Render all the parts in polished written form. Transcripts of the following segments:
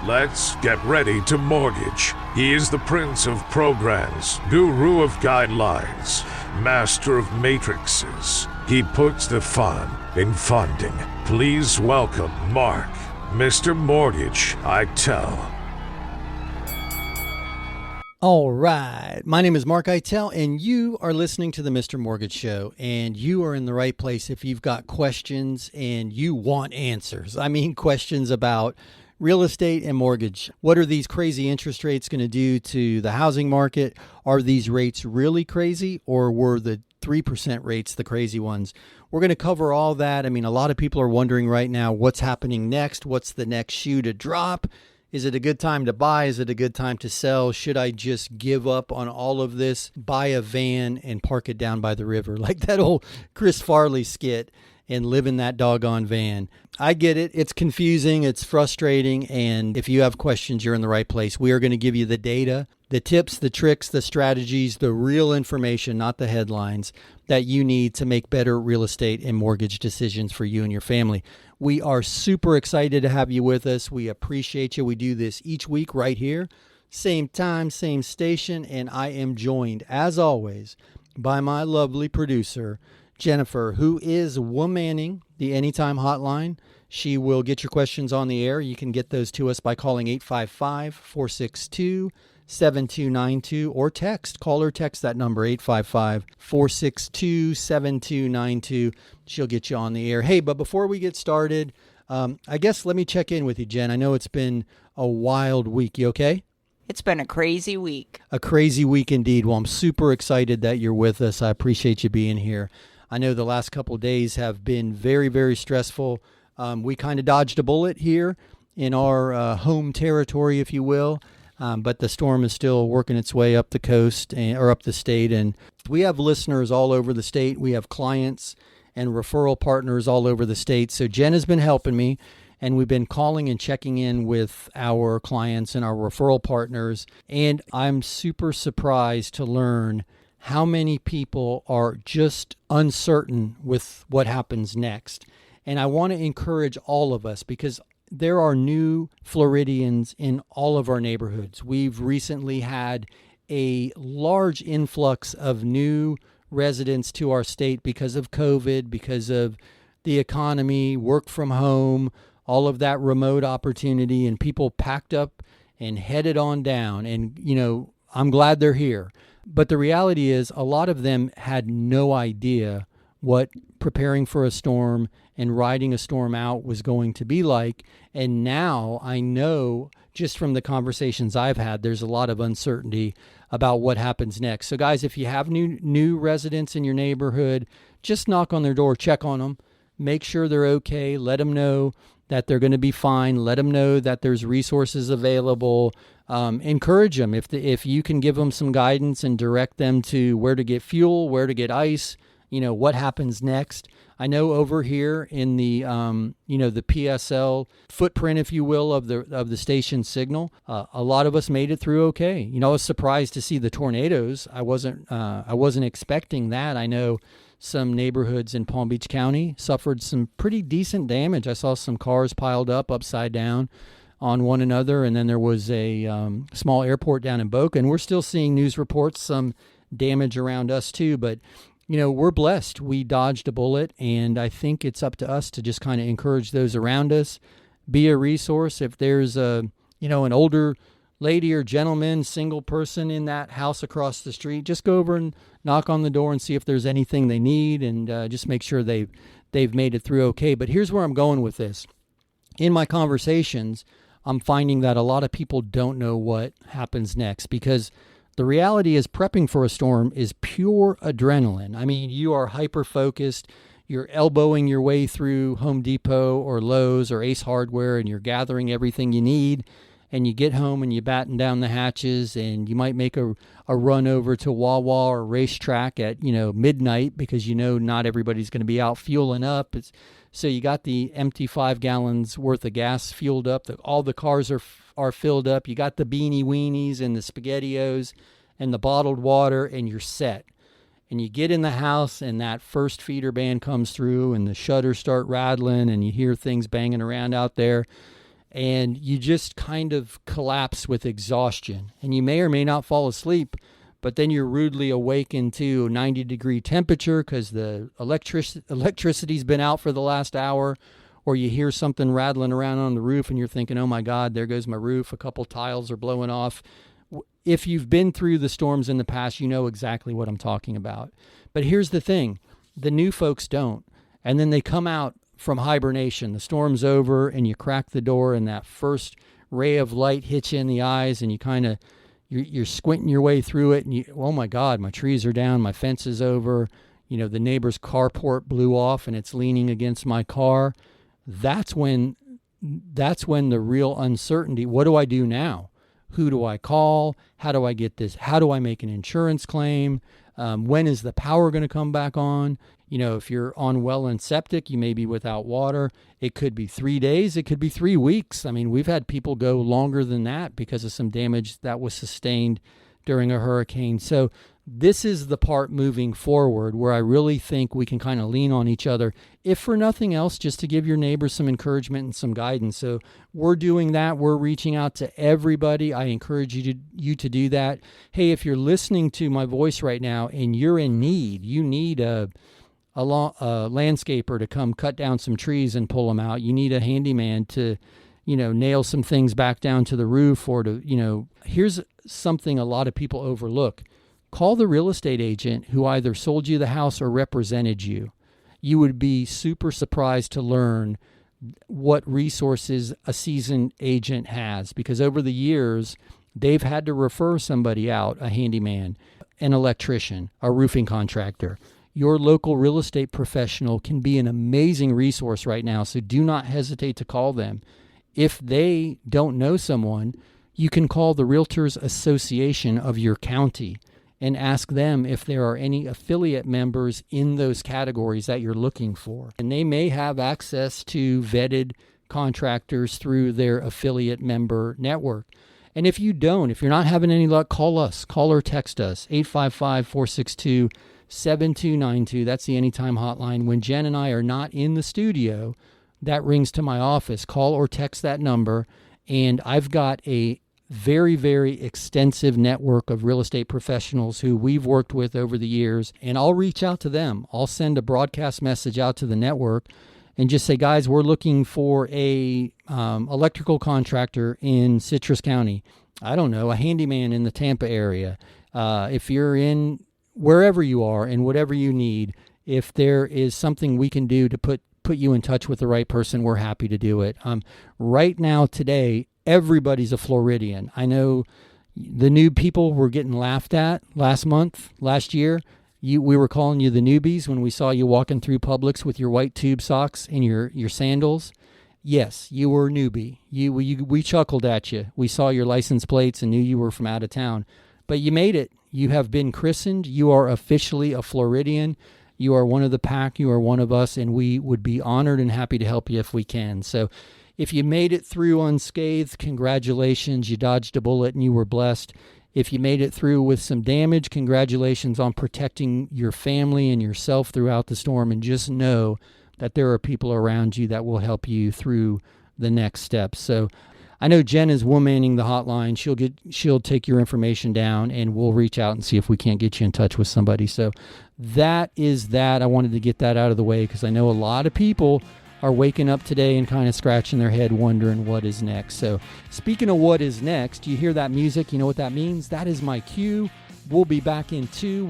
Let's get ready to mortgage. He is the prince of programs, guru of guidelines, master of matrices. He puts the fun in funding. Please welcome Mark, Mr. Mark-eitel. All right. My name is Mark-eitel, and you are listening to the Mr. Mortgage Show, and you are in the right place if you've got questions and you want answers. I mean, questions about real estate and mortgage. What are these crazy interest rates going to do to the housing market? Are these rates really crazy, or were the 3% rates the crazy ones? We're going to cover all that. I mean, a lot of people are wondering right now, what's happening next? What's the next shoe to drop? Is it a good time to buy? Is it a good time to sell? Should I just give up on all of this, buy a van and park it down by the river? Like that old Chris Farley skit, and live in that doggone van. I get it. It's confusing. It's frustrating. And if you have questions, you're in the right place. We are going to give you the data, the tips, the tricks, the strategies, the real information, not the headlines, that you need to make better real estate and mortgage decisions for you and your family. We are super excited to have you with us. We appreciate you. We do this each week right here, same time, same station. And I am joined, as always, by my lovely producer, Jennifer, who is womanning the Anytime Hotline. She will get your questions on the air. You can get those to us by calling 855-462-7292 or text. Call or text that number, 855-462-7292. She'll get you on the air. Hey, but before we get started, I guess let me check in with you, Jen. I know it's been a wild week. You okay? It's been a crazy week. A crazy week indeed. Well, I'm super excited that you're with us. I appreciate you being here. I know the last couple of days have been very, very stressful. We kind of dodged a bullet here in our home territory, if you will. But the storm is still working its way up the coast or up the state. And we have listeners all over the state. We have clients and referral partners all over the state. So Jen has been helping me, and we've been calling and checking in with our clients and our referral partners. And I'm super surprised to learn how many people are just uncertain with what happens next. And I want to encourage all of us, because there are new Floridians in all of our neighborhoods. We've recently had a large influx of new residents to our state because of COVID, because of the economy, work from home, all of that remote opportunity, and people packed up and headed on down. And, you know, I'm glad they're here. But the reality is a lot of them had no idea what preparing for a storm and riding a storm out was going to be like. And now I know, just from the conversations I've had, there's a lot of uncertainty about what happens next. So guys, if you have new residents in your neighborhood, just knock on their door, check on them, make sure they're okay, let them know that they're going to be fine, let them know that there's resources available. Encourage them. If you can give them some guidance and direct them to where to get fuel, where to get ice, you know, what happens next. I know over here in the, the PSL footprint, if you will, of the station signal, a lot of us made it through okay. You know, I was surprised to see the tornadoes. I wasn't expecting that. I know some neighborhoods in Palm Beach County suffered some pretty decent damage. I saw some cars piled up upside down on one another, and then there was a small airport down in Boca, and we're still seeing news reports, some damage around us too, but you know, we're blessed. We dodged a bullet, and I think it's up to us to just kind of encourage those around us, be a resource. If there's an older lady or gentleman, single person in that house across the street, just go over and knock on the door and see if there's anything they need, and just make sure they've made it through okay. But here's where I'm going with this. In my conversations, I'm finding that a lot of people don't know what happens next, because the reality is prepping for a storm is pure adrenaline. I mean, you are hyper-focused. You're elbowing your way through Home Depot or Lowe's or Ace Hardware, and you're gathering everything you need. And you get home and you batten down the hatches, and you might make a run over to Wawa or Racetrack at, midnight, because not everybody's going to be out fueling up. So you got the empty 5 gallons worth of gas fueled up. All the cars are filled up. You got the beanie weenies and the SpaghettiOs and the bottled water, and you're set. And you get in the house, and that first feeder band comes through, and the shutters start rattling, and you hear things banging around out there. and you just kind of collapse with exhaustion. And you may or may not fall asleep, but then you're rudely awakened to a 90-degree temperature because the electricity's been out for the last hour, or you hear something rattling around on the roof and you're thinking, oh my God, there goes my roof. A couple tiles are blowing off. If you've been through the storms in the past, you know exactly what I'm talking about. But here's the thing. The new folks don't. And then they come out from hibernation. The storm's over and you crack the door and that first ray of light hits you in the eyes and you kind of, you're squinting your way through it and you, oh my God, my trees are down, my fence is over, the neighbor's carport blew off and it's leaning against my car. That's when the real uncertainty, what do I do now? Who do I call? How do I get this? How do I make an insurance claim? When is the power going to come back on? If you're on well and septic, you may be without water. It could be 3 days. It could be 3 weeks. I mean, we've had people go longer than that because of some damage that was sustained during a hurricane. So this is the part moving forward where I really think we can kind of lean on each other, if for nothing else, just to give your neighbors some encouragement and some guidance. So we're doing that. We're reaching out to everybody. I encourage you to do that. Hey, if you're listening to my voice right now and you're in need, you need a landscaper to come cut down some trees and pull them out. You need a handyman to, nail some things back down to the roof, or to, here's something a lot of people overlook. Call the real estate agent who either sold you the house or represented you. You would be super surprised to learn what resources a seasoned agent has, because over the years, they've had to refer somebody out, a handyman, an electrician, a roofing contractor. Your local real estate professional can be an amazing resource right now, so do not hesitate to call them. If they don't know someone, you can call the Realtors Association of your county and ask them if there are any affiliate members in those categories that you're looking for. And they may have access to vetted contractors through their affiliate member network. And if you're not having any luck, call us. Call or text us, 855-462-7292. That's the Anytime hotline. When Jen and I are not in the studio, that rings to my office. Call or text that number, and I've got a very, very extensive network of real estate professionals who we've worked with over the years, and I'll reach out to them. I'll send a broadcast message out to the network and just say, guys, we're looking for a electrical contractor in Citrus County. I don't know, a handyman in the Tampa area. If you're in wherever you are and whatever you need, if there is something we can do to put you in touch with the right person, we're happy to do it. Right now, today, everybody's a Floridian. I know the new people were getting laughed at last year. We were calling you the newbies when we saw you walking through Publix with your white tube socks and your sandals. Yes, you were a newbie. We chuckled at you. We saw your license plates and knew you were from out of town. But you made it. You have been christened. You are officially a Floridian. You are one of the pack. You are one of us, and we would be honored and happy to help you if we can. So if you made it through unscathed, congratulations. You dodged a bullet and you were blessed. If you made it through with some damage, congratulations on protecting your family and yourself throughout the storm. And just know that there are people around you that will help you through the next steps. So I know Jen is womanning the hotline. She'll take your information down, and we'll reach out and see if we can't get you in touch with somebody. So that is that. I wanted to get that out of the way because I know a lot of people are waking up today and kind of scratching their head wondering what is next. So speaking of what is next, you hear that music, you know what that means? That is my cue. We'll be back in two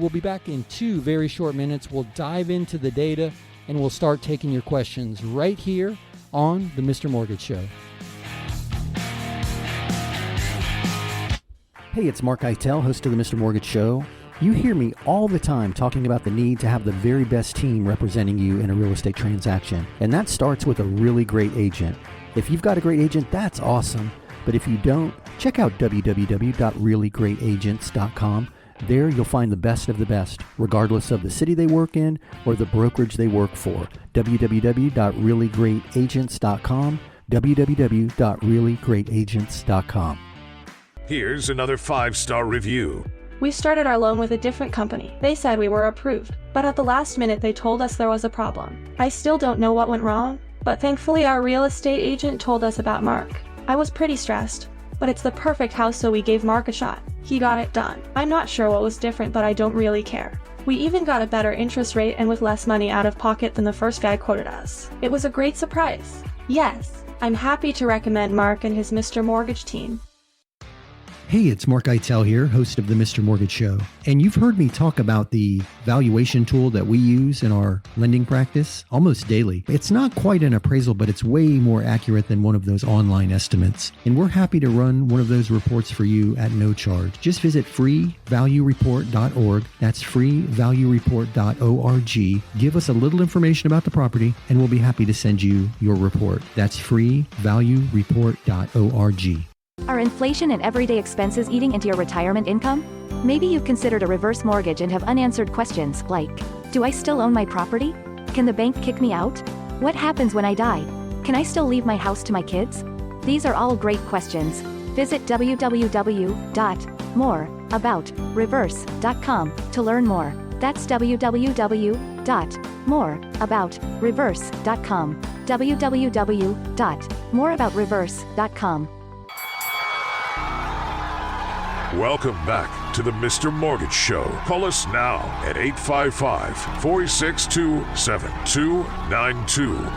very short minutes. We'll dive into the data and we'll start taking your questions right here on the Mr. Mortgage Show. Hey, it's Mark-Eitel, host of the Mr. Mortgage Show. You hear me all the time talking about the need to have the very best team representing you in a real estate transaction. And that starts with a really great agent. If you've got a great agent, that's awesome. But if you don't, check out www.reallyGreatAgents.com. There you'll find the best of the best, regardless of the city they work in or the brokerage they work for. www.reallyGreatAgents.com. www.reallyGreatAgents.com. Here's another 5-star review. We started our loan with a different company. They said we were approved, but at the last minute they told us there was a problem. I still don't know what went wrong, but thankfully our real estate agent told us about Mark. I was pretty stressed, but it's the perfect house, so we gave Mark a shot. He got it done. I'm not sure what was different, but I don't really care. We even got a better interest rate and with less money out of pocket than the first guy quoted us. It was a great surprise. Yes, I'm happy to recommend Mark and his Mr. Mortgage team. Hey, it's Mark-eitel here, host of the Mr. Mortgage Show. And you've heard me talk about the valuation tool that we use in our lending practice almost daily. It's not quite an appraisal, but it's way more accurate than one of those online estimates. And we're happy to run one of those reports for you at no charge. Just visit freevaluereport.org. That's freevaluereport.org. Give us a little information about the property, and we'll be happy to send you your report. That's freevaluereport.org. Are inflation and everyday expenses eating into your retirement income? Maybe you've considered a reverse mortgage and have unanswered questions like, do I still own my property? Can the bank kick me out? What happens when I die? Can I still leave my house to my kids? These are all great questions. Visit www.moreaboutreverse.com to learn more. That's www.moreaboutreverse.com. www.moreaboutreverse.com. Welcome back to the Mr. Mortgage Show. Call us now at 855-462-7292.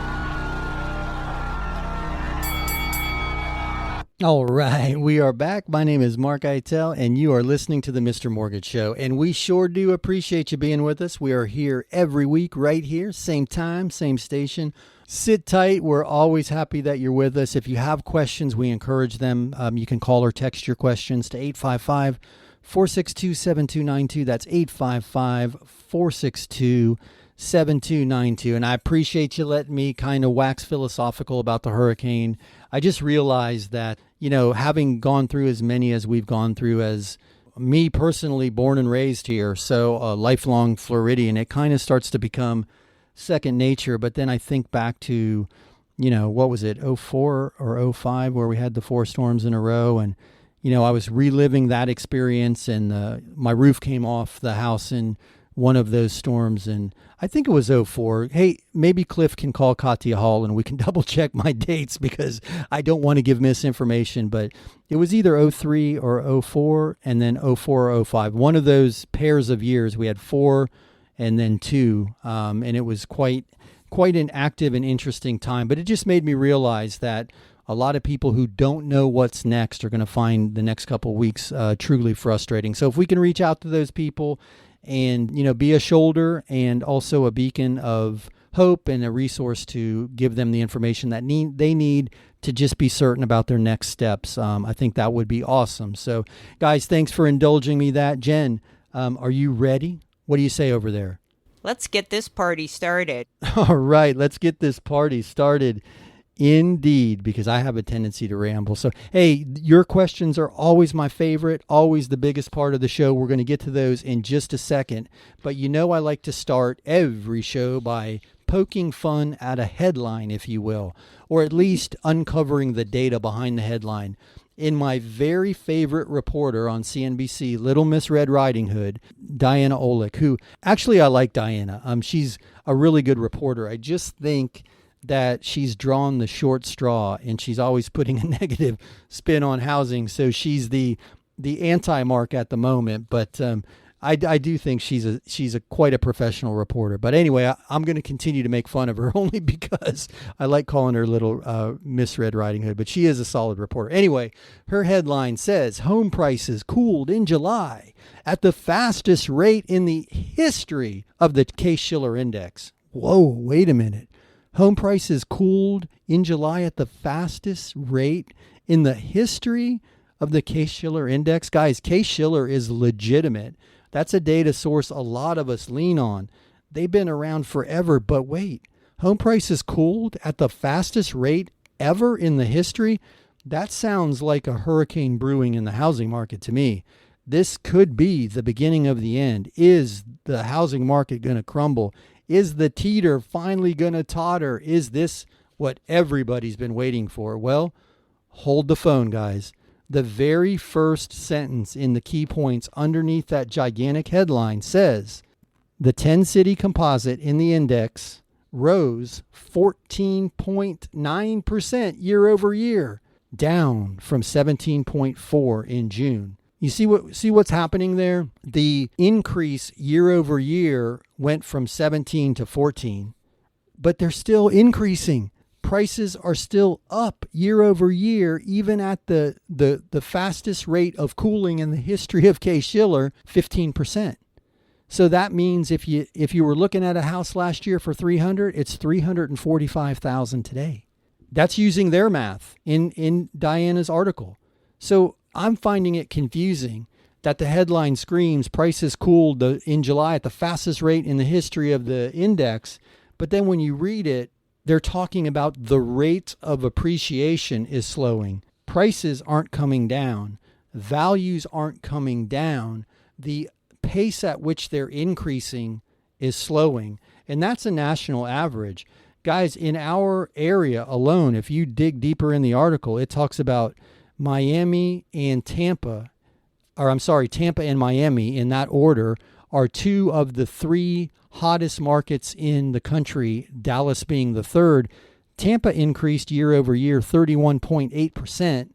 All right, we are back. My name is Mark-eitel, and you are listening to the Mr. Mortgage Show. And we sure do appreciate you being with us. We are here every week, right here, same time, same station. Sit tight. We're always happy that you're with us. If you have questions, we encourage them. You can call or text your questions to 855-462-7292. That's 855-462-7292. And I appreciate you letting me kind of wax philosophical about the hurricane. I just realized that, having gone through as many as we've gone through, as me personally, born and raised here, so a lifelong Floridian, it kind of starts to become second nature. But then I think back to, what was it, 04 or 05, where we had the 4 storms in a row. And, I was reliving that experience, and my roof came off the house in one of those storms. And I think it was 04. Hey, maybe Cliff can call Katia Hall and we can double check my dates, because I don't want to give misinformation, but it was either 03 or 04 and then 04 or 05. One of those pairs of years, we had 4 and then 2, and it was quite an active and interesting time. But it just made me realize that a lot of people who don't know what's next are going to find the next couple of weeks truly frustrating. So if we can reach out to those people and, be a shoulder and also a beacon of hope and a resource to give them the information that they need to just be certain about their next steps, I think that would be awesome. So, guys, thanks for indulging me that. Jen, are you ready? What do you say over there? Let's get this party started. All right, let's get this party started. Indeed, because I have a tendency to ramble. So, hey, your questions are always my favorite, always the biggest part of the show. We're going to get to those in just a second. But I like to start every show by poking fun at a headline, if you will, or at least uncovering the data behind the headline. In my very favorite reporter on CNBC, Little Miss Red Riding Hood, Diana Olick, who actually I like Diana. She's a really good reporter. I just think that she's drawn the short straw, and she's always putting a negative spin on housing. So she's the anti-Mark at the moment, but I do think she's a quite a professional reporter. But anyway, I'm going to continue to make fun of her only because I like calling her Little Miss Red Riding Hood, but she is a solid reporter. Anyway, her headline says, home prices cooled in July at the fastest rate in the history of the Case-Shiller Index. Whoa, wait a minute. Home prices cooled in July at the fastest rate in the history of the Case-Shiller Index. Guys, Case-Shiller is legitimate. That's a data source a lot of us lean on. They've been around forever, but wait, home prices cooled at the fastest rate ever in the history? That sounds like a hurricane brewing in the housing market to me. This could be the beginning of the end. Is the housing market going to crumble? Is the teeter finally going to totter? Is this what everybody's been waiting for? Well, hold the phone, guys. The very first sentence in the key points underneath that gigantic headline says, the 10-city composite in the index rose 14.9% year over year. down from 17.4 in June. You see what's happening there? The increase year over year went from 17 to 14, but they're still increasing. Prices are still up year over year, even at the fastest rate of cooling in the history of Case-Shiller, 15%. So that means if you were looking at a house last year for $300,000, it's $345,000 today. That's using their math in Diana's article. So I'm finding it confusing that the headline screams prices cooled in July at the fastest rate in the history of the index, but then when you read it, they're talking about the rate of appreciation is slowing. Prices aren't coming down. Values aren't coming down. The pace at which they're increasing is slowing. And that's a national average. Guys, in our area alone, if you dig deeper in the article, it talks about Miami and Tampa, Tampa and Miami in that order are two of the three hottest markets in the country, Dallas being the third. Tampa increased year over year 31.8%,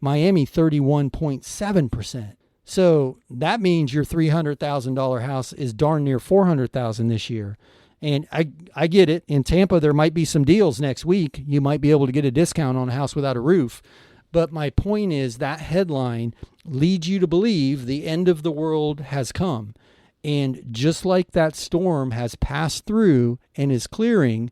Miami 31.7%. So that means your $300,000 house is darn near $400,000 this year. And I get it. In Tampa, there might be some deals next week. You might be able to get a discount on a house without a roof. But my point is that headline leads you to believe the end of the world has come. And just like that storm has passed through and is clearing,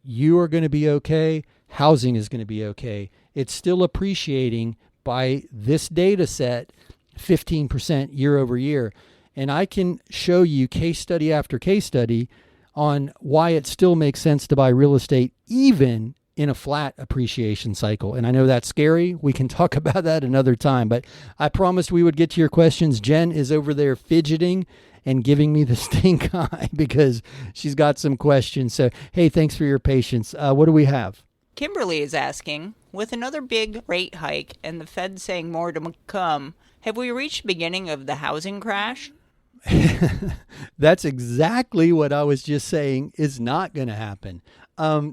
you are going to be okay. Housing is going to be okay. It's still appreciating by this data set 15% year over year. And I can show you case study after case study on why it still makes sense to buy real estate even in a flat appreciation cycle. And I know that's scary. We can talk about that another time, but I promised we would get to your questions. Jen is over there fidgeting and giving me the stink eye because she's got some questions. So, hey, thanks for your patience. What do we have? Kimberly is asking, with another big rate hike and the Fed saying more to come, have we reached the beginning of the housing crash? That's exactly what I was just saying is not going to happen.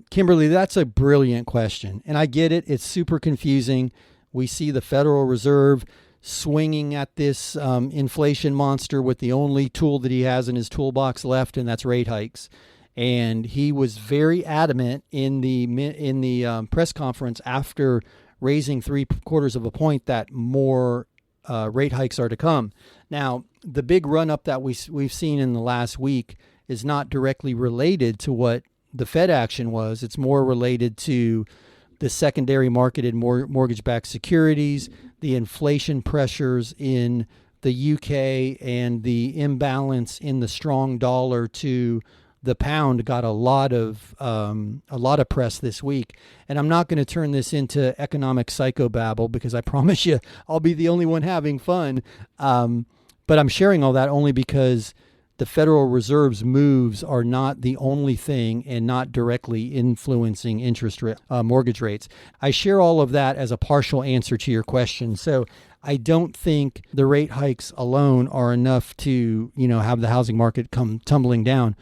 Kimberly, that's a brilliant question. And I get it. It's super confusing. We see the Federal Reserve swinging at this inflation monster with the only tool that he has in his toolbox left, and that's rate hikes. And he was very adamant in the press conference after raising 3/4 of a point that more rate hikes are to come. Now, the big run-up that we've seen in the last week is not directly related to what the Fed action was. It's more related to the secondary marketed mortgage-backed securities, the inflation pressures in the UK, and the imbalance in the strong dollar to the pound got a lot of press this week. And I'm not going to turn this into economic psychobabble because I promise you I'll be the only one having fun. But I'm sharing all that only because the Federal Reserve's moves are not the only thing and not directly influencing mortgage rates. I share all of that as a partial answer to your question. So I don't think the rate hikes alone are enough to, have the housing market come tumbling down.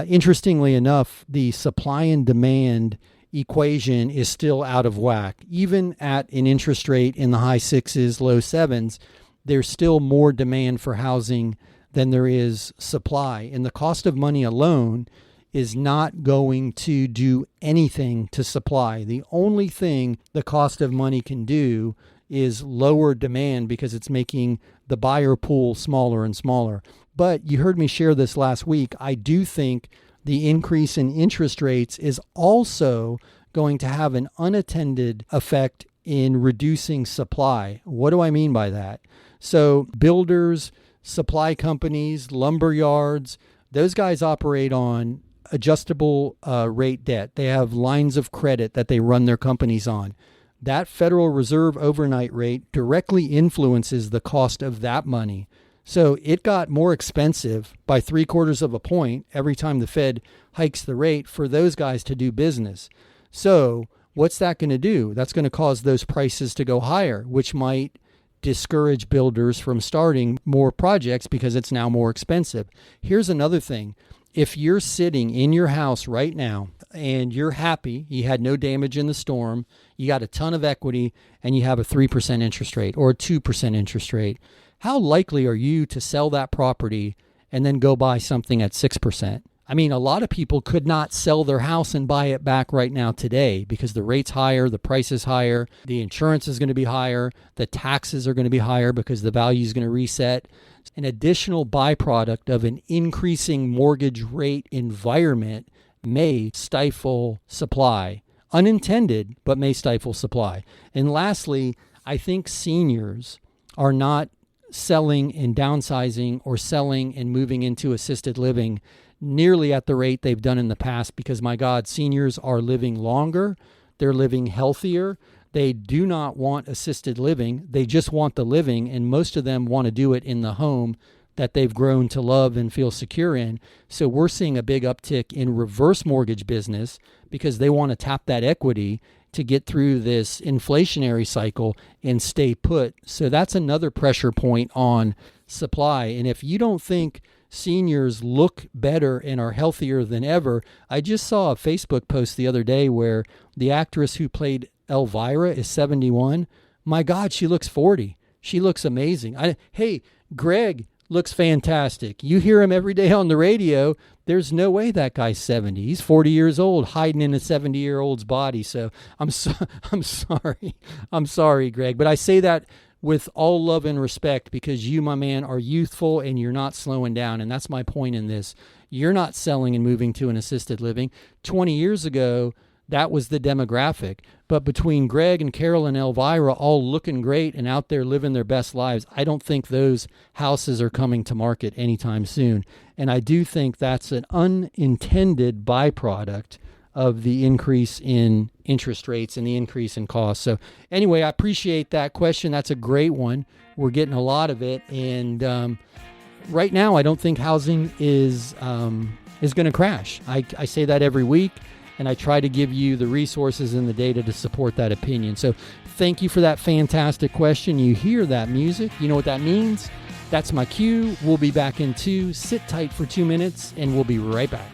Interestingly enough, the supply and demand equation is still out of whack. Even at an interest rate in the high 6s, low 7s, there's still more demand for housing than there is supply. And the cost of money alone is not going to do anything to supply. The only thing the cost of money can do is lower demand because it's making the buyer pool smaller and smaller. But you heard me share this last week. I do think the increase in interest rates is also going to have an unattended effect in reducing supply. What do I mean by that? So builders, supply companies, lumber yards, those guys operate on adjustable rate debt. They have lines of credit that they run their companies on. That Federal Reserve overnight rate directly influences the cost of that money. So it got more expensive by 3/4 of a point every time the Fed hikes the rate for those guys to do business. So what's that going to do? That's going to cause those prices to go higher, which might discourage builders from starting more projects because it's now more expensive. Here's another thing. if you're sitting in your house right now and you're happy, you had no damage in the storm, you got a ton of equity, and you have a 3% interest rate or a 2% interest rate, how likely are you to sell that property and then go buy something at 6%? I mean, a lot of people could not sell their house and buy it back right now today because the rate's higher, the price is higher, the insurance is going to be higher, the taxes are going to be higher because the value is going to reset. An additional byproduct of an increasing mortgage rate environment may stifle supply. Unintended, but may stifle supply. And lastly, I think seniors are not selling and downsizing or selling and moving into assisted living nearly at the rate they've done in the past because, my God, seniors are living longer. They're living healthier. They do not want assisted living. They just want the living, and most of them want to do it in the home that they've grown to love and feel secure in. So we're seeing a big uptick in reverse mortgage business because they want to tap that equity to get through this inflationary cycle and stay put. So that's another pressure point on supply. And if you don't think seniors look better and are healthier than ever, I just saw a Facebook post the other day where the actress who played Elvira is 71. My God, she looks 40. She looks amazing. Hey, Greg looks fantastic. You hear him every day on the radio. There's no way that guy's 70. He's 40 years old, hiding in a 70-year-old's body. So I'm sorry. I'm sorry, Greg. But I say that with all love and respect because you, my man, are youthful and you're not slowing down. And that's my point in this. You're not selling and moving to an assisted living. 20 years ago, that was the demographic. But between Greg and Carol and Elvira all looking great and out there living their best lives, I don't think those houses are coming to market anytime soon. And I do think that's an unintended byproduct of the increase in interest rates and the increase in costs. So anyway, I appreciate that question. That's a great one. We're getting a lot of it. And right now, I don't think housing is going to crash. I say that every week, and I try to give you the resources and the data to support that opinion. So thank you for that fantastic question. You hear that music. You know what that means? That's my cue. We'll be back in 2. Sit tight for 2 minutes, and we'll be right back.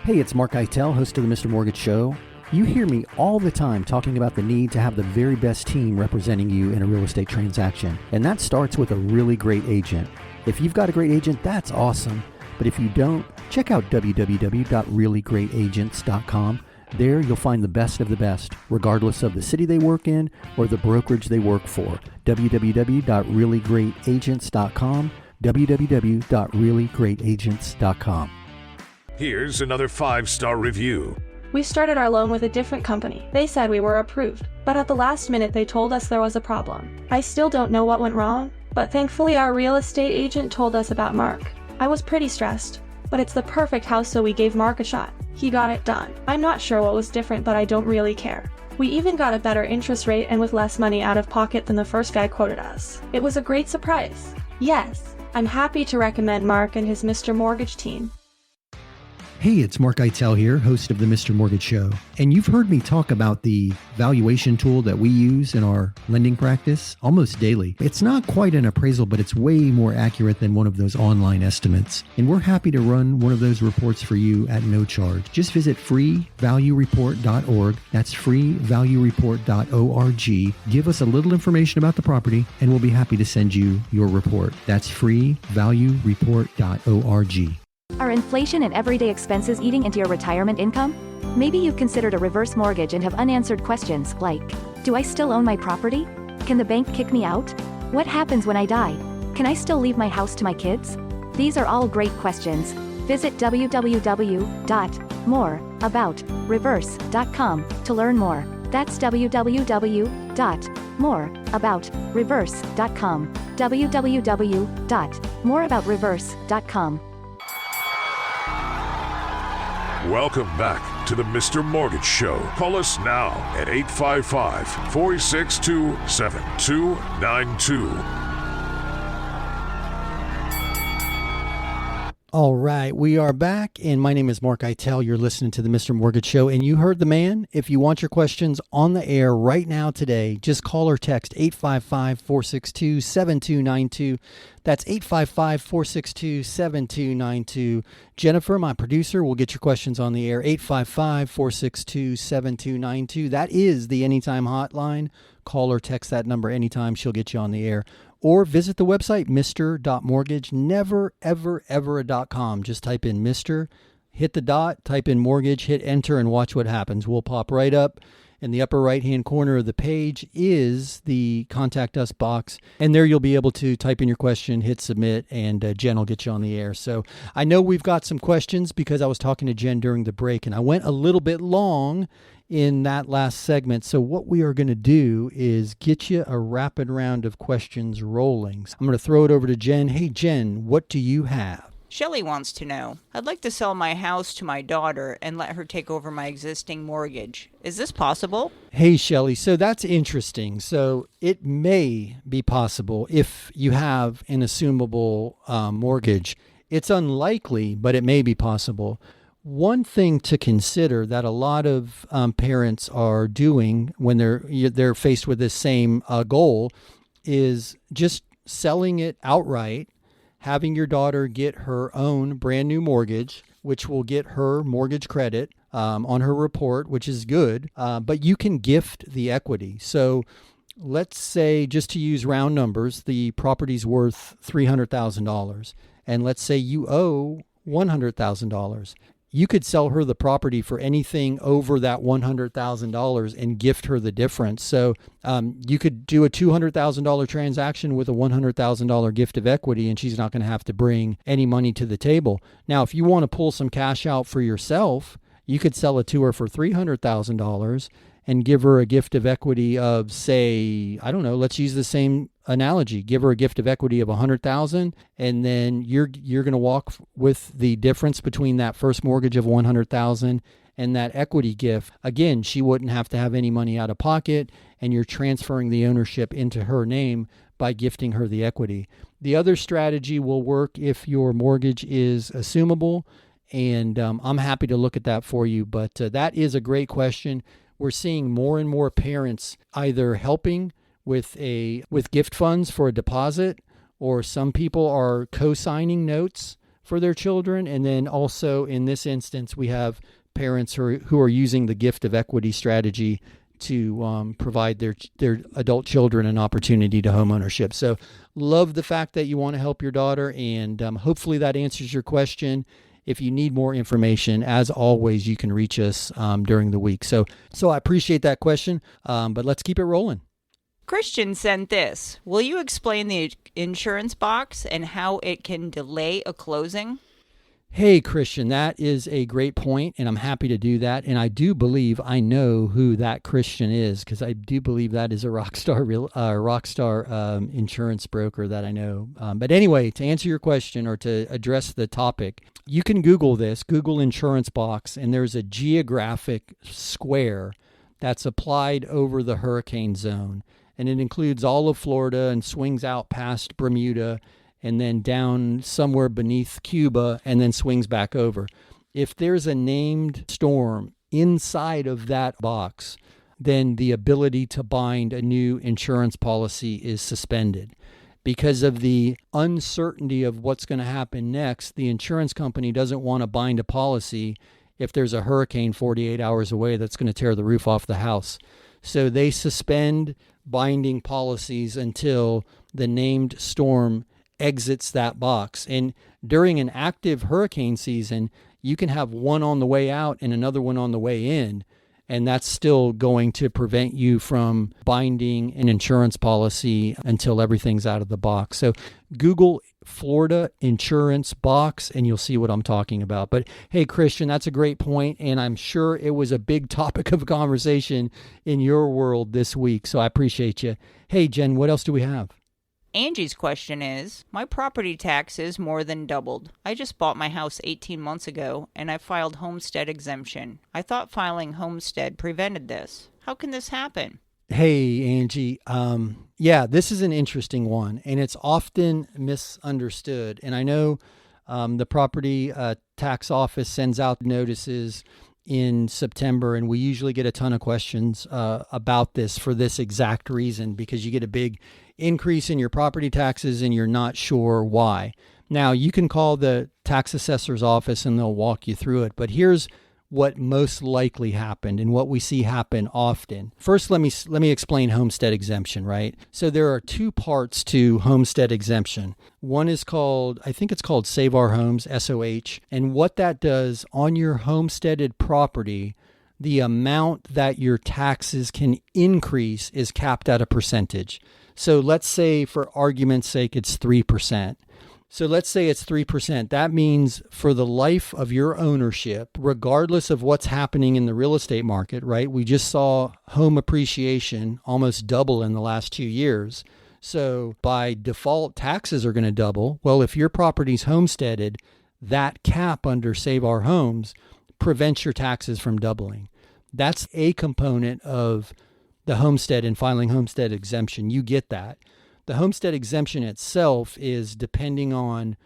Hey, it's mark-eitel, host of the Mr. Mortgage Show. You hear me all the time talking about the need to have the very best team representing you in a real estate transaction. And that starts with a really great agent. If you've got a great agent, that's awesome. But if you don't, check out www.reallyGreatAgents.com. There you'll find the best of the best, regardless of the city they work in or the brokerage they work for. www.reallyGreatAgents.com. www.reallyGreatAgents.com. Here's another 5-star review. We started our loan with a different company. They said we were approved, but at the last minute they told us there was a problem. I still don't know what went wrong, but thankfully our real estate agent told us about Mark. I was pretty stressed, but it's the perfect house, so we gave Mark a shot. He got it done. I'm not sure what was different, but I don't really care. We even got a better interest rate and with less money out of pocket than the first guy quoted us. It was a great surprise. Yes, I'm happy to recommend Mark and his Mr. Mortgage team. Hey, it's mark-eitel here, host of the Mr. Mortgage Show. And you've heard me talk about the valuation tool that we use in our lending practice almost daily. It's not quite an appraisal, but it's way more accurate than one of those online estimates. And we're happy to run one of those reports for you at no charge. Just visit freevaluereport.org. That's freevaluereport.org. Give us a little information about the property, and we'll be happy to send you your report. That's freevaluereport.org. Are inflation and everyday expenses eating into your retirement income? Maybe you've considered a reverse mortgage and have unanswered questions like, do I still own my property? Can the bank kick me out? What happens when I die? Can I still leave my house to my kids? These are all great questions. Visit www.moreaboutreverse.com to learn more. That's www.moreaboutreverse.com. www.moreaboutreverse.com. Welcome back to the Mr. Mortgage Show. Call us now at 855-462-7292. All right, we are back, and my name is Mark-eitel. You're listening to the Mr. Mortgage Show, and you heard the man. If you want your questions on the air right now today, just call or text 855-462-7292. That's 855-462-7292. Jennifer, my producer, will get your questions on the air, 855-462-7292. That is the Anytime Hotline. Call or text that number anytime. She'll get you on the air. Or visit the website, mr.mortgage, never, ever, ever.com. Just type in Mr., hit the dot, type in mortgage, hit enter, and watch what happens. We'll pop right up. In the upper right-hand corner of the page is the Contact Us box, and there you'll be able to type in your question, hit submit, and Jen will get you on the air. So I know we've got some questions because I was talking to Jen during the break, and I went a little bit long in that last segment. So what we are going to do is get you a rapid round of questions rolling. I'm going to throw it over to Jen. Hey, Jen, what do you have? Shelley wants to know, I'd like to sell my house to my daughter and let her take over my existing mortgage. Is this possible? Hey, Shelley. So that's interesting. So it may be possible if you have an assumable mortgage. It's unlikely, but it may be possible. One thing to consider that a lot of parents are doing when they're faced with this same goal is just selling it outright, having your daughter get her own brand new mortgage, which will get her mortgage credit on her report, which is good, but you can gift the equity. So let's say, just to use round numbers, the property's worth $300,000, and let's say you owe $100,000. You could sell her the property for anything over that $100,000 and gift her the difference. So you could do a $200,000 transaction with a $100,000 gift of equity, and she's not going to have to bring any money to the table. Now, if you want to pull some cash out for yourself, you could sell it to her for $300,000 and give her a gift of equity of, say, I don't know, let's use the same analogy. Give her a gift of equity of $100,000, and then you're going to walk with the difference between that first mortgage of $100,000 and that equity gift. Again, she wouldn't have to have any money out of pocket, and you're transferring the ownership into her name by gifting her the equity. The other strategy will work if your mortgage is assumable, and I'm happy to look at that for you, but that is a great question. We're seeing more and more parents either helping with gift funds for a deposit, or some people are co-signing notes for their children. And then also in this instance, we have parents who are using the gift of equity strategy to provide their adult children an opportunity to home ownership. So love the fact that you want to help your daughter, and hopefully that answers your question. If you need more information, as always, you can reach us during the week. So I appreciate that question, but let's keep it rolling. Christian sent this. Will you explain the insurance box and how it can delay a closing? Hey, Christian, that is a great point, and I'm happy to do that. And I do believe I know who that Christian is, because I do believe that is a rock star insurance broker that I know. But anyway, to answer your question or to address the topic, you can Google this, Google insurance box, and there's a geographic square that's applied over the hurricane zone. And it includes all of Florida and swings out past Bermuda and then down somewhere beneath Cuba and then swings back over. If there's a named storm inside of that box, then the ability to bind a new insurance policy is suspended. Because of the uncertainty of what's going to happen next, the insurance company doesn't want to bind a policy if there's a hurricane 48 hours away that's going to tear the roof off the house. So they suspend binding policies until the named storm exits that box. And during an active hurricane season, you can have one on the way out and another one on the way in, and that's still going to prevent you from binding an insurance policy until everything's out of the box. So Google Florida insurance box and you'll see what I'm talking about. But hey, Christian, that's a great point, and I'm sure it was a big topic of conversation in your world this week, so I appreciate you. Hey, Jen, what else do we have? Angie's question is, my property taxes more than doubled. I just bought my house 18 months ago, and I filed Homestead Exemption. I thought filing Homestead prevented this. How can this happen? Hey, Angie. Yeah, this is an interesting one, and it's often misunderstood. And I know The property tax office sends out notices in September, and we usually get a ton of questions about this for this exact reason, because you get a big increase in your property taxes and you're not sure why. Now, you can call the tax assessor's office and they'll walk you through it, but here's what most likely happened and what we see happen often. First, let me explain homestead exemption, right? So there are two parts to homestead exemption. One is called, I think it's called Save Our Homes, SOH. And what that does on your homesteaded property, the amount that your taxes can increase is capped at a percentage. So let's say, for argument's sake, it's 3%. So let's say it's 3%. That means for the life of your ownership, regardless of what's happening in the real estate market, right? We just saw home appreciation almost double in the last 2 years. So by default, taxes are going to double. Well, if your property's homesteaded, that cap under Save Our Homes prevents your taxes from doubling. That's a component of the homestead and filing homestead exemption. You get that. The homestead exemption itself is depending on,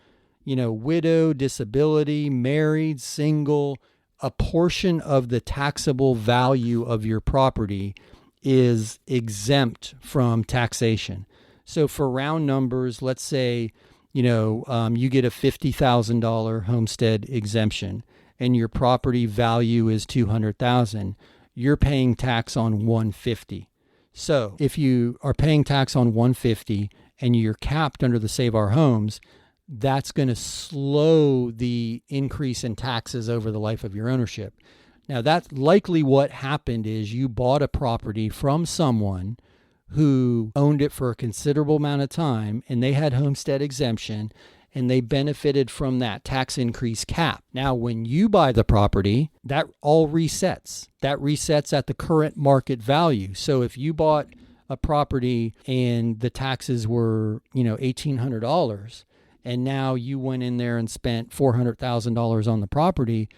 widow, disability, married, single. A portion of the taxable value of your property is exempt from taxation. So for round numbers, let's say, you get a $50,000 homestead exemption and your property value is $200,000. You're paying tax on $150,000. So if you are paying tax on $150,000 and you're capped under the Save Our Homes, that's going to slow the increase in taxes over the life of your ownership. Now, that's likely what happened is you bought a property from someone who owned it for a considerable amount of time, and they had homestead exemption, and they benefited from that tax increase cap. Now, when you buy the property, that all resets. That resets at the current market value. So if you bought a property and the taxes were, $1,800, and now you went in there and spent $400,000 on the property,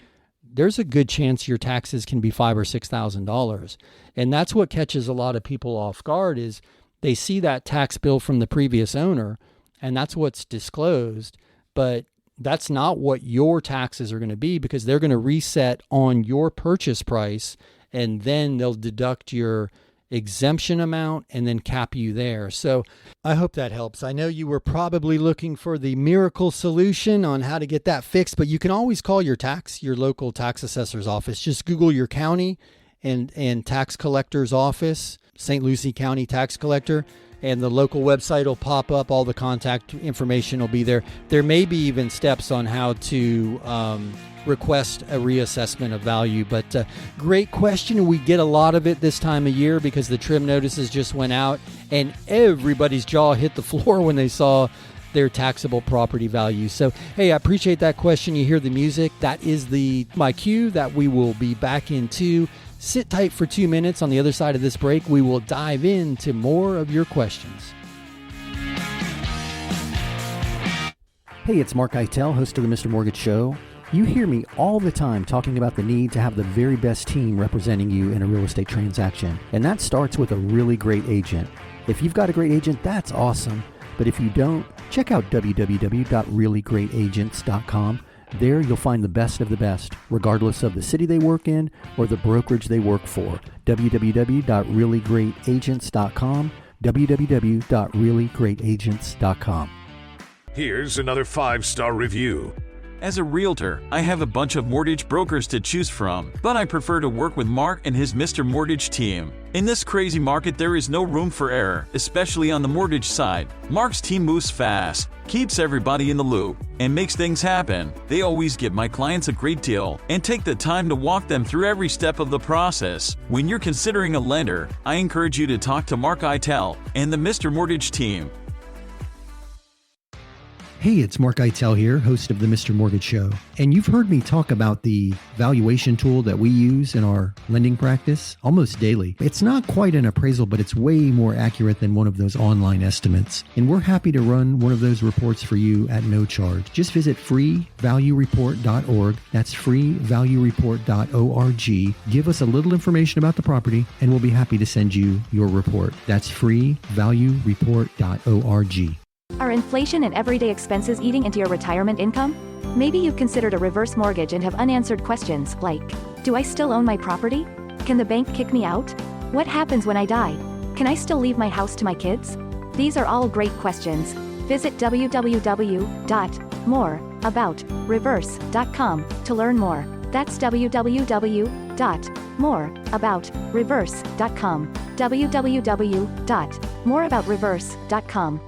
there's a good chance your taxes can be $5,000 or $6,000. And that's what catches a lot of people off guard is they see that tax bill from the previous owner, and that's what's disclosed, but that's not what your taxes are going to be, because they're going to reset on your purchase price, and then they'll deduct your exemption amount and then cap you there. So I hope that helps. I know you were probably looking for the miracle solution on how to get that fixed, but you can always call your local tax assessor's office. Just Google your county and tax collector's office, St. Lucie County Tax Collector, and the local website will pop up. All the contact information will be there. There may be even steps on how to request a reassessment of value. But great question. We get a lot of it this time of year because the trim notices just went out, and everybody's jaw hit the floor when they saw their taxable property value. So, hey, I appreciate that question. You hear the music. That is my cue that we will be back into. Sit tight for 2 minutes. On the other side of this break, we will dive into more of your questions. Hey, it's mark-eitel, host of the Mr. Mortgage Show. You hear me all the time talking about the need to have the very best team representing you in a real estate transaction. And that starts with a really great agent. If you've got a great agent, that's awesome. But if you don't, check out www.reallyGreatAgents.com. There you'll find the best of the best, regardless of the city they work in or the brokerage they work for. www.reallyGreatAgents.com, www.reallyGreatAgents.com. Here's another 5-star review. As a realtor, I have a bunch of mortgage brokers to choose from, but I prefer to work with Mark and his Mr. Mortgage team. In this crazy market, there is no room for error, especially on the mortgage side. Mark's team moves fast, keeps everybody in the loop, and makes things happen. They always give my clients a great deal and take the time to walk them through every step of the process. When you're considering a lender, I encourage you to talk to mark-eitel and the Mr. Mortgage team. Hey, it's mark-eitel here, host of the Mr. Mortgage Show. And you've heard me talk about the valuation tool that we use in our lending practice almost daily. It's not quite an appraisal, but it's way more accurate than one of those online estimates. And we're happy to run one of those reports for you at no charge. Just visit freevaluereport.org. That's freevaluereport.org. Give us a little information about the property, and we'll be happy to send you your report. That's freevaluereport.org. Are inflation and everyday expenses eating into your retirement income? Maybe you've considered a reverse mortgage and have unanswered questions like, do I still own my property? Can the bank kick me out? What happens when I die? Can I still leave my house to my kids? These are all great questions. Visit www.moreaboutreverse.com to learn more. That's www.moreaboutreverse.com. www.moreaboutreverse.com.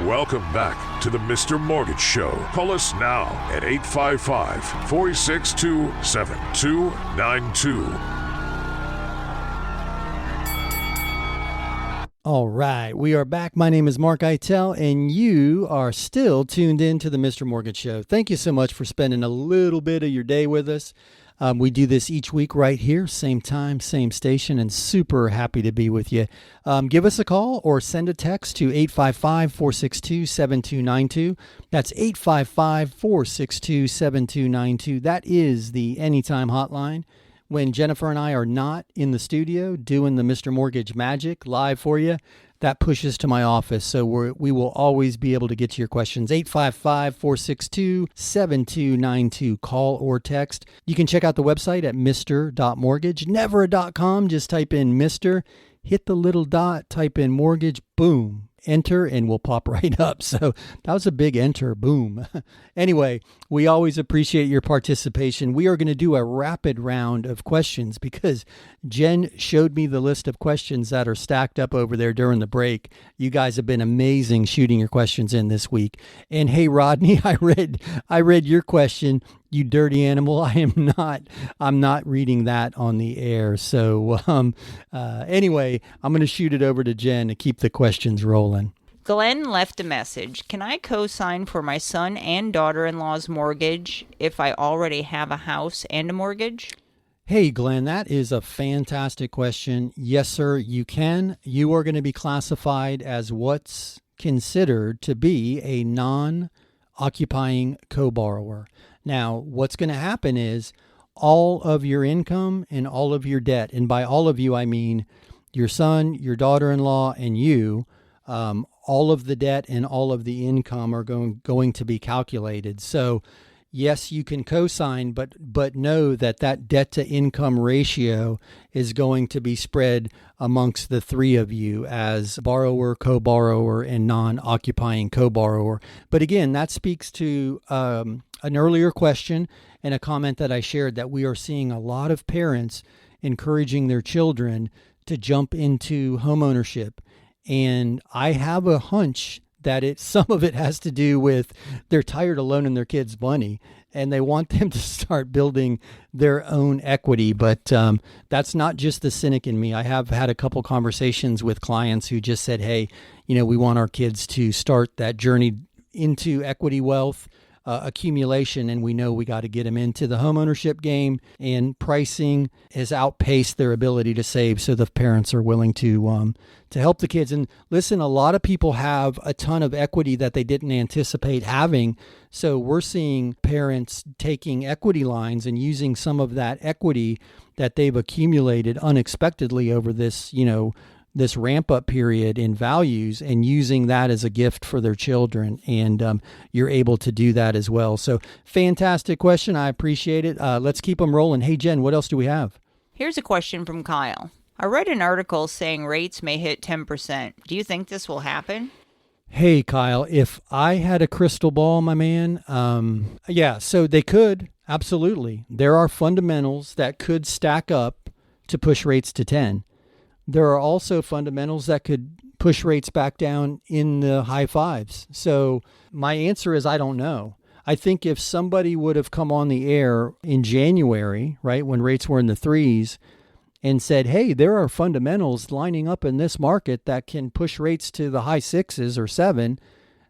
Welcome back to the Mr. Mortgage Show. Call us now at 855-462-7292. All right, we are back. My name is mark-eitel, and you are still tuned in to the Mr. Mortgage Show. Thank you so much for spending a little bit of your day with us. We do this each week right here, same time, same station, and super happy to be with you. Give us a call or send a text to 855-462-7292. That's 855-462-7292. That is the Anytime Hotline. When Jennifer and I are not in the studio doing the Mr. Mortgage magic live for you, that pushes to my office. So we will always be able to get to your questions. 855-462-7292. Call or text. You can check out the website at mr.mortgage. Never a .com. Just type in Mr. Hit the little dot. Type in mortgage. Boom. Enter and we'll pop right up. So that was a big enter. Boom. Anyway, we always appreciate your participation. We are going to do a rapid round of questions because Jen showed me the list of questions that are stacked up over there during the break. You guys have been amazing shooting your questions in this week. And hey, Rodney, I read your question. You dirty animal. I'm not reading that on the air. So anyway, I'm going to shoot it over to Jen to keep the questions rolling. Glenn left a message. Can I co-sign for my son and daughter-in-law's mortgage if I already have a house and a mortgage? Hey, Glenn, that is a fantastic question. Yes, sir, you can. You are going to be classified as what's considered to be a non-occupying co-borrower. Now, what's going to happen is all of your income and all of your debt, and by all of you, I mean your son, your daughter-in-law, and you, all of the debt and all of the income are going to be calculated. So, yes, you can co-sign, but know that debt-to-income ratio is going to be spread amongst the three of you as borrower, co-borrower, and non-occupying co-borrower. But again, that speaks to an earlier question and a comment that I shared that we are seeing a lot of parents encouraging their children to jump into homeownership. And I have a hunch that some of it has to do with they're tired of loaning their kids money and they want them to start building their own equity. But that's not just the cynic in me. I have had a couple conversations with clients who just said, hey, we want our kids to start that journey into equity wealth accumulation, and we know we got to get them into the homeownership game, and pricing has outpaced their ability to save, so the parents are willing to help the kids. And listen, a lot of people have a ton of equity that they didn't anticipate having, so we're seeing parents taking equity lines and using some of that equity that they've accumulated unexpectedly over this this ramp up period in values and using that as a gift for their children. And you're able to do that as well. So fantastic question. I appreciate it. Let's keep them rolling. Hey, Jen, what else do we have? Here's a question from Kyle. I read an article saying rates may hit 10%. Do you think this will happen? Hey, Kyle, if I had a crystal ball, my man, so they could. Absolutely. There are fundamentals that could stack up to push rates to 10. There are also fundamentals that could push rates back down in the high fives. So my answer is I don't know. I think if somebody would have come on the air in January, right, when rates were in the threes, and said, hey, there are fundamentals lining up in this market that can push rates to the high sixes or seven,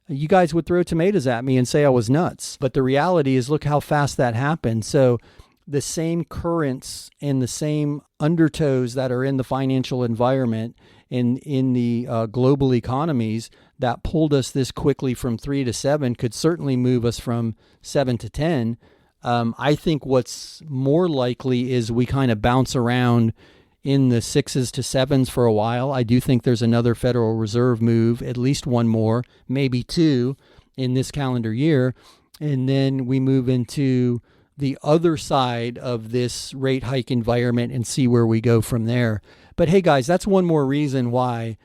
you guys would throw tomatoes at me and say I was nuts. But the reality is, look how fast that happened. So the same currents and the same undertows that are in the financial environment and in the global economies that pulled us this quickly from 3 to 7 could certainly move us from 7 to 10. I think what's more likely is we kind of bounce around in the 6s to 7s for a while. I do think there's another Federal Reserve move, at least one more, maybe two. in this calendar year. And then we move into the other side of this rate hike environment and see where we go from there. But hey, guys, that's one more reason why,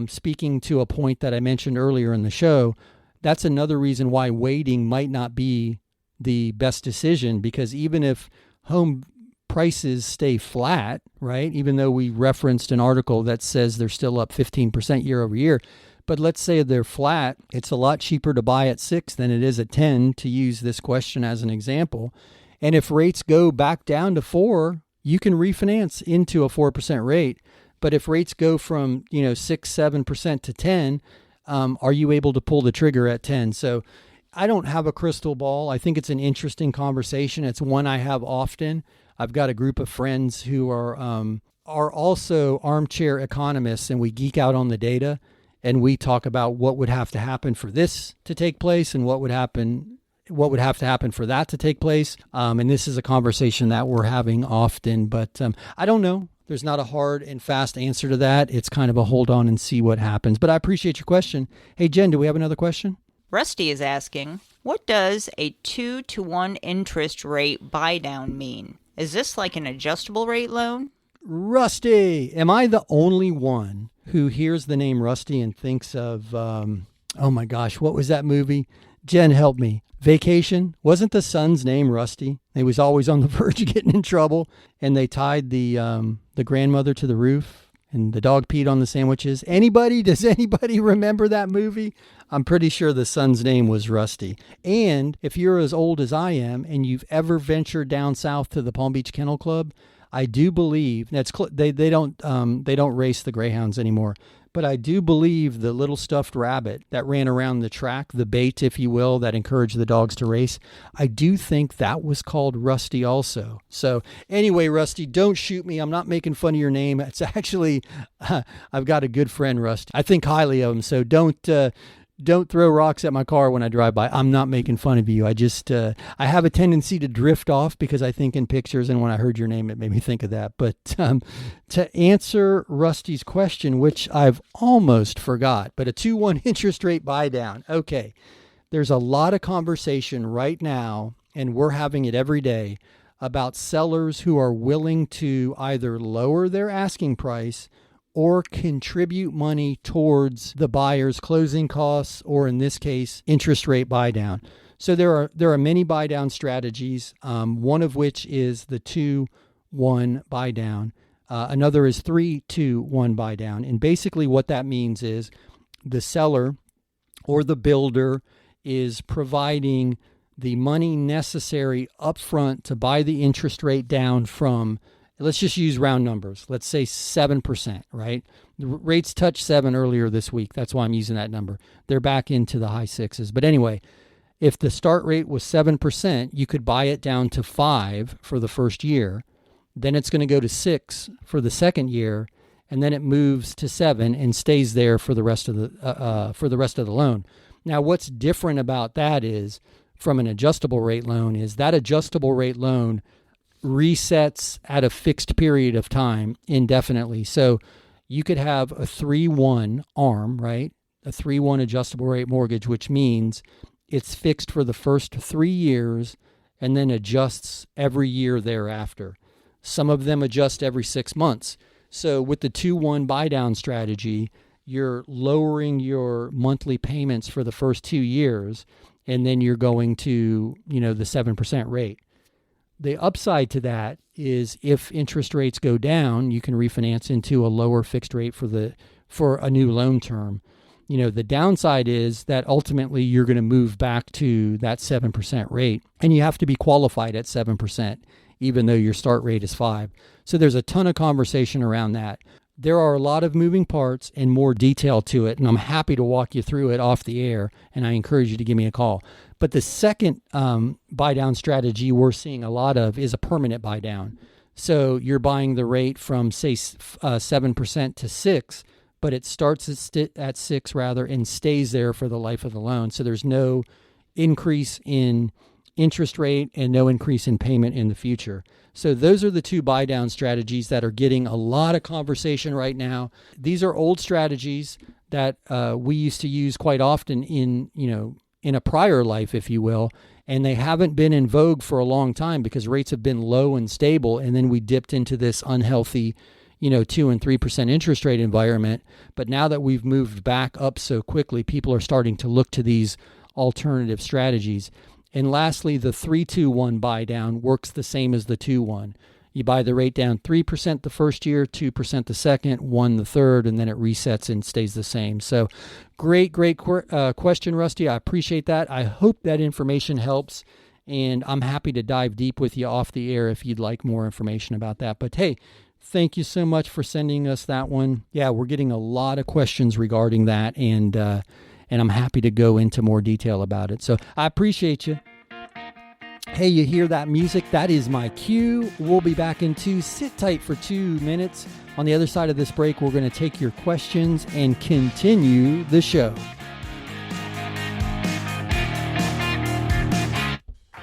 speaking to a point that I mentioned earlier in the show, that's another reason why waiting might not be the best decision, because even if home prices stay flat, right, even though we referenced an article that says they're still up 15% year over year, but let's say they're flat, it's a lot cheaper to buy at 6 than it is at 10, to use this question as an example. And if rates go back down to 4, you can refinance into a 4% rate. But if rates go from 6, 7% to 10, are you able to pull the trigger at 10? So I don't have a crystal ball. I think it's an interesting conversation. It's one I have often. I've got a group of friends who are also armchair economists, and we geek out on the data. And we talk about what would have to happen for this to take place and what would have to happen for that to take place. And this is a conversation that we're having often, but I don't know. There's not a hard and fast answer to that. It's kind of a hold on and see what happens. But I appreciate your question. Hey, Jen, do we have another question? Rusty is asking, what does a 2-to-1 interest rate buy down mean? Is this like an adjustable rate loan? Rusty, am I the only one who hears the name Rusty and thinks of, oh my gosh, what was that movie? Jen, help me. Vacation? Wasn't the son's name Rusty? He was always on the verge of getting in trouble, and they tied the grandmother to the roof, and the dog peed on the sandwiches. Does anybody remember that movie? I'm pretty sure the son's name was Rusty. And if you're as old as I am and you've ever ventured down south to the Palm Beach Kennel Club, I do believe they don't race the greyhounds anymore, but I do believe the little stuffed rabbit that ran around the track, the bait, if you will, that encouraged the dogs to race, I do think that was called Rusty also. So anyway, Rusty, don't shoot me. I'm not making fun of your name. It's actually, I've got a good friend, Rusty. I think highly of him. So don't throw rocks at my car when I drive by. I'm not making fun of you. I just, I have a tendency to drift off because I think in pictures, and when I heard your name, it made me think of that. But to answer Rusty's question, which I've almost forgot, but a 2-1 interest rate buy down. Okay, there's a lot of conversation right now, and we're having it every day, about sellers who are willing to either lower their asking price or contribute money towards the buyer's closing costs, or in this case, interest rate buy down. So there are many buy down strategies, one of which is the 2-1 buy down. Another is 3-2-1 buy down. And basically what that means is the seller or the builder is providing the money necessary upfront to buy the interest rate down from, let's just use round numbers. Let's say 7%, right? The rates touched 7 earlier this week. That's why I'm using that number. They're back into the high 6s. But anyway, if the start rate was 7%, you could buy it down to 5 for the first year. Then it's going to go to 6 for the second year, and then it moves to 7 and stays there for the rest of the loan. Now, what's different about that is, from an adjustable rate loan, is that adjustable rate loan resets at a fixed period of time indefinitely. So you could have a 3-1 ARM, right? A 3-1 adjustable rate mortgage, which means it's fixed for the first 3 years and then adjusts every year thereafter. Some of them adjust every 6 months. So with the 2-1 buy down strategy, you're lowering your monthly payments for the first 2 years, and then you're going to, the 7% rate. The upside to that is if interest rates go down, you can refinance into a lower fixed rate for a new loan term. The downside is that ultimately you're going to move back to that 7% rate, and you have to be qualified at 7%, even though your start rate is 5. So there's a ton of conversation around that. There are a lot of moving parts and more detail to it, and I'm happy to walk you through it off the air, and I encourage you to give me a call. But the second buy down strategy we're seeing a lot of is a permanent buy down. So you're buying the rate from, say, 7% to 6%, but it starts at 6% and stays there for the life of the loan. So there's no increase in interest rate and no increase in payment in the future. So those are the two buy down strategies that are getting a lot of conversation right now. These are old strategies that we used to use quite often in in a prior life, if you will, and they haven't been in vogue for a long time because rates have been low and stable. And then we dipped into this unhealthy, 2 and 3% interest rate environment. But now that we've moved back up so quickly, people are starting to look to these alternative strategies. And lastly, the 3-2-1 buy down works the same as the 2-1. You buy the rate down 3% the first year, 2% the second, 1% the third, and then it resets and stays the same. So great question, Rusty. I appreciate that. I hope that information helps, and I'm happy to dive deep with you off the air if you'd like more information about that. But hey, thank you so much for sending us that one. Yeah, we're getting a lot of questions regarding that, and I'm happy to go into more detail about it. So I appreciate you. Hey, you hear that music? That is my cue. We'll be back in 2. Sit tight for 2 minutes. On the other side of this break, we're going to take your questions and continue the show.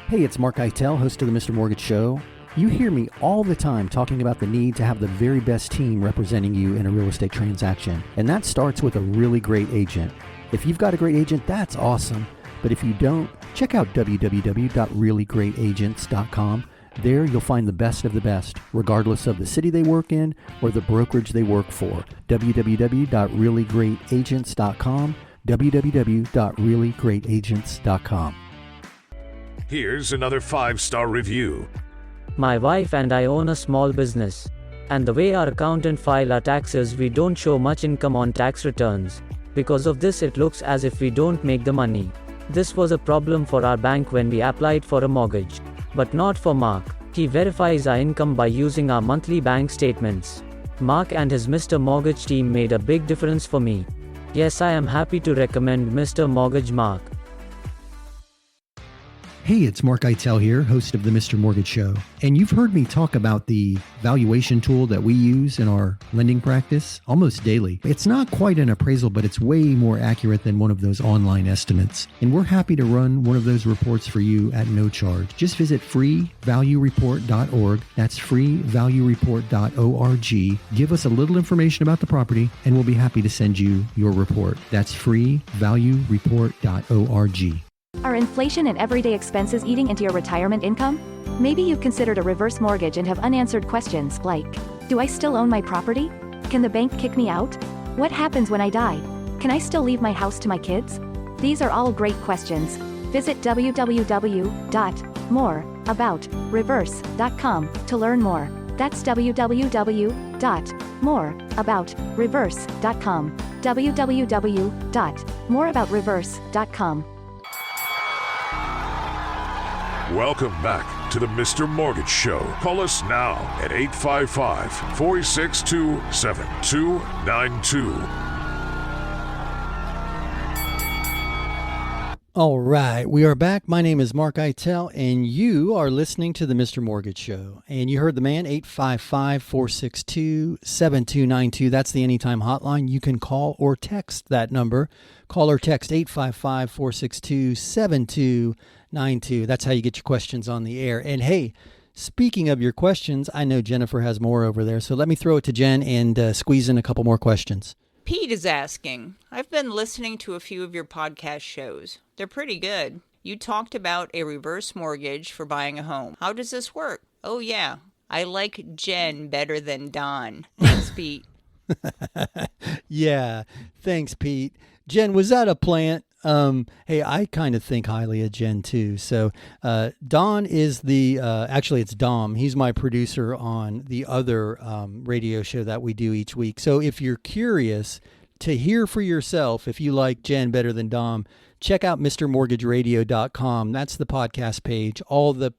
Hey, it's Mark Eitel, host of the Mr. Mortgage Show. You hear me all the time talking about the need to have the very best team representing you in a real estate transaction. And that starts with a really great agent. If you've got a great agent, that's awesome. But if you don't, check out www.reallyGreatAgents.com. There you'll find the best of the best, regardless of the city they work in or the brokerage they work for. www.reallyGreatAgents.com. www.reallyGreatAgents.com. Here's another 5-star review. My wife and I own a small business. And the way our accountant file our taxes, we don't show much income on tax returns. Because of this, it looks as if we don't make the money. This was a problem for our bank when we applied for a mortgage. But not for Mark. He verifies our income by using our monthly bank statements. Mark and his Mr. Mortgage team made a big difference for me. Yes, I am happy to recommend Mr. Mortgage Mark. Hey, it's Mark Eitel here, host of the Mr. Mortgage Show. And you've heard me talk about the valuation tool that we use in our lending practice almost daily. It's not quite an appraisal, but it's way more accurate than one of those online estimates. And we're happy to run one of those reports for you at no charge. Just visit freevaluereport.org. That's freevaluereport.org. Give us a little information about the property, and we'll be happy to send you your report. That's freevaluereport.org. Are inflation and everyday expenses eating into your retirement income? Maybe you've considered a reverse mortgage and have unanswered questions like, do I still own my property? Can the bank kick me out? What happens when I die? Can I still leave my house to my kids? These are all great questions. Visit www.moreaboutreverse.com to learn more. That's www.moreaboutreverse.com. www.moreaboutreverse.com. Welcome back to the Mr. Mortgage Show. Call us now at 855-462-7292. All right, we are back. My name is Mark Eitel, and you are listening to the Mr. Mortgage Show. And you heard the man, 855-462-7292. That's the Anytime Hotline. You can call or text that number. Call or text 855-462-7292. That's how you get your questions on the air. And hey, speaking of your questions, I know Jennifer has more over there. So let me throw it to Jen and squeeze in a couple more questions. Pete is asking, I've been listening to a few of your podcast shows. They're pretty good. You talked about a reverse mortgage for buying a home. How does this work? Oh, yeah. I like Jen better than Don. Thanks, Pete. Yeah. Thanks, Pete. Jen, was that a plant? Hey, I kind of think highly of Jen too. So, Don is actually it's Dom. He's my producer on the other, radio show that we do each week. So if you're curious to hear for yourself, if you like Jen better than Dom, check out MrMortgageRadio.com. That's the podcast page. All the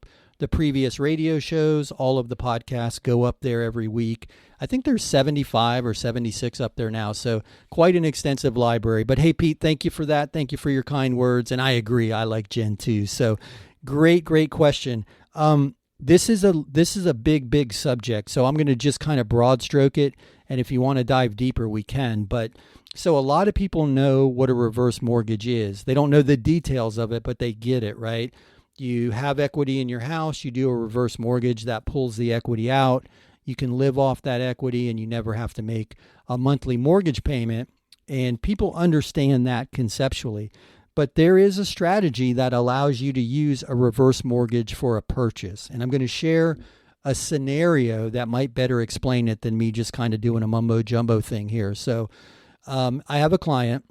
previous radio shows, all of the podcasts go up there every week. I think there's 75 or 76 up there now, so quite an extensive library. But hey, Pete, thank you for that. Thank you for your kind words, and I agree. I like Jen too. So great question. This is a big subject, so I'm going to just kind of broad stroke it, and if you want to dive deeper, we can. But so a lot of people know what a reverse mortgage is. They don't know the details of it, but they get it, right? You have equity in your house, you do a reverse mortgage that pulls the equity out. You can live off that equity and you never have to make a monthly mortgage payment. And people understand that conceptually. But there is a strategy that allows you to use a reverse mortgage for a purchase. And I'm going to share a scenario that might better explain it than me just kind of doing a mumbo jumbo thing here. So I have a client,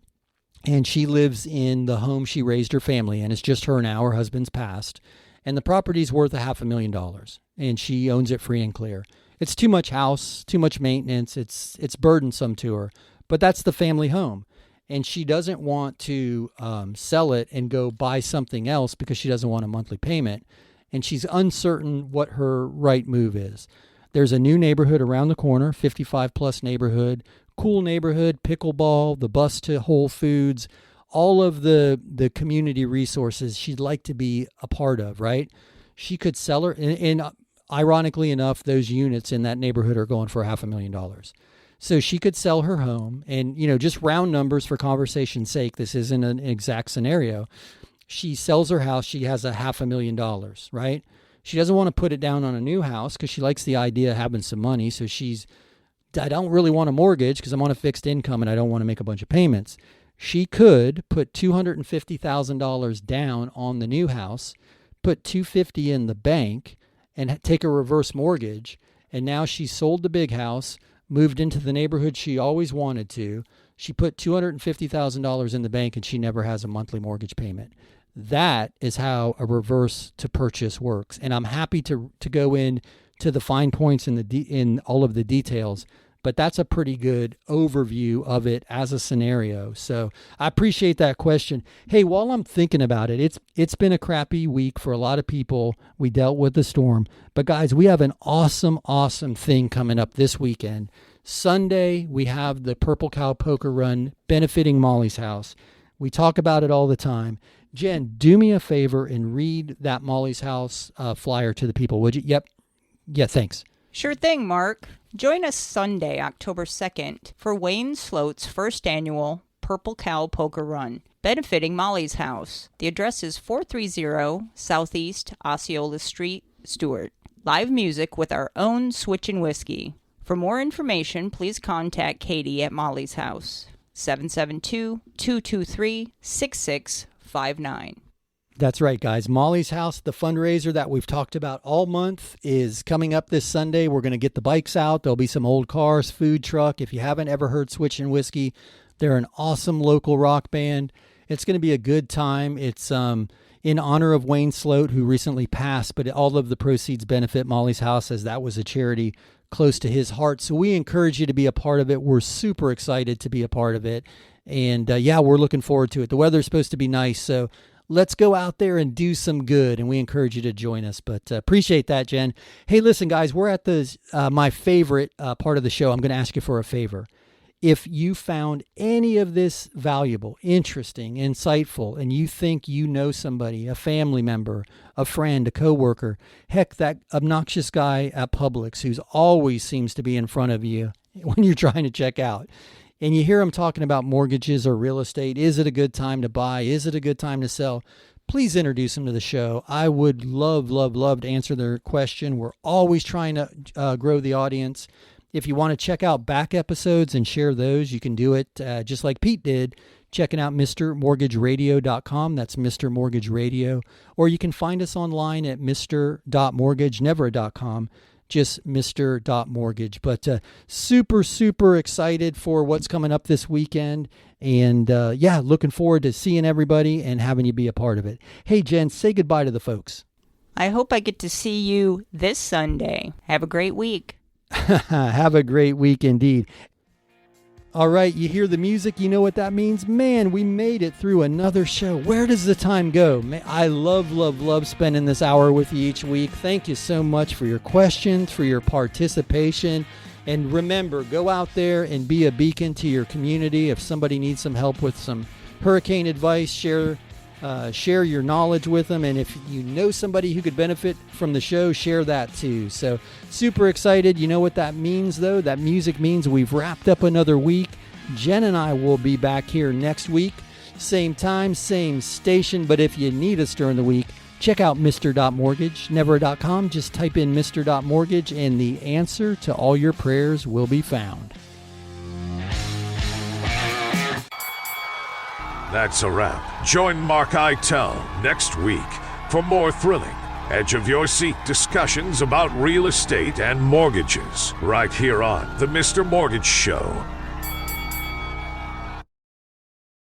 and she lives in the home she raised her family in. It's just her now. Her husband's passed. And the property's worth $500,000, and she owns it free and clear. It's too much house, too much maintenance. It's burdensome to her, but that's the family home. And she doesn't want to sell it and go buy something else because she doesn't want a monthly payment. And she's uncertain what her right move is. There's a new neighborhood around the corner, 55 plus neighborhood, cool neighborhood, pickleball, the bus to Whole Foods, all of the community resources she'd like to be a part of, right? She could sell her, and ironically enough, those units in that neighborhood are going for $500,000. So she could sell her home, and, just round numbers for conversation's sake, this isn't an exact scenario. She sells her house, she has $500,000, right? She doesn't want to put it down on a new house because she likes the idea of having some money. So I don't really want a mortgage because I'm on a fixed income and I don't want to make a bunch of payments. She could put $250,000 down on the new house, put $250,000 in the bank, and take a reverse mortgage. And now she's sold the big house, moved into the neighborhood she always wanted to. She put $250,000 in the bank, and she never has a monthly mortgage payment. That is how a reverse to purchase works. And I'm happy to go in to the fine points in all of the details. But that's a pretty good overview of it as a scenario. So I appreciate that question. Hey, while I'm thinking about it, it's been a crappy week for a lot of people. We dealt with the storm. But guys, we have an awesome thing coming up this weekend. Sunday, we have the Purple Cow Poker Run benefiting Molly's House. We talk about it all the time. Jen, do me a favor and read that Molly's House flyer to the people, would you? Yep. Yeah, thanks. Sure thing, Mark. Join us Sunday, October 2nd, for Wayne Sloat's first annual Purple Cow Poker Run, benefiting Molly's House. The address is 430 Southeast Osceola Street, Stuart. Live music with our own Switchin' Whiskey. For more information, please contact Katie at Molly's House, 772-223-6659. That's right, guys. Molly's House, the fundraiser that we've talked about all month, is coming up this Sunday. We're going to get the bikes out. There'll be some old cars, food truck. If you haven't ever heard Switchin' Whiskey, they're an awesome local rock band. It's going to be a good time. It's in honor of Wayne Sloat, who recently passed, but all of the proceeds benefit Molly's House, as that was a charity close to his heart. So we encourage you to be a part of it. We're super excited to be a part of it. And we're looking forward to it. The weather's supposed to be nice, so let's go out there and do some good, and we encourage you to join us. But appreciate that, Jen. Hey, listen, guys, we're at my favorite part of the show. I'm going to ask you for a favor. If you found any of this valuable, interesting, insightful, and you think you know somebody, a family member, a friend, a coworker, heck, that obnoxious guy at Publix who's always seems to be in front of you when you're trying to check out, and you hear them talking about mortgages or real estate, is it a good time to buy? Is it a good time to sell? Please introduce them to the show. I would love to answer their question. We're always trying to grow the audience. If you want to check out back episodes and share those, you can do it just like Pete did, checking out MrMortgageRadio.com. That's Mr. Mortgage Radio. Or you can find us online at Mr.Mortgage.com. Just Mr.Mortgage. But super excited for what's coming up this weekend. And looking forward to seeing everybody and having you be a part of it. Hey, Jen, say goodbye to the folks. I hope I get to see you this Sunday. Have a great week. Have a great week indeed. All right, you hear the music, you know what that means? Man, we made it through another show. Where does the time go? Man, I love spending this hour with you each week. Thank you so much for your questions, for your participation. And remember, go out there and be a beacon to your community. If somebody needs some help with some hurricane advice, share your knowledge with them. And if you know somebody who could benefit from the show, share that too. So super excited. You know what that means, though? That music means we've wrapped up another week. Jen and I will be back here next week. Same time, same station. But if you need us during the week, check out Mr.Mortgage, never.com. Just type in Mr.Mortgage and the answer to all your prayers will be found. That's a wrap. Join Mark-eitel next week for more thrilling, edge-of-your-seat discussions about real estate and mortgages right here on The Mr. Mortgage Show.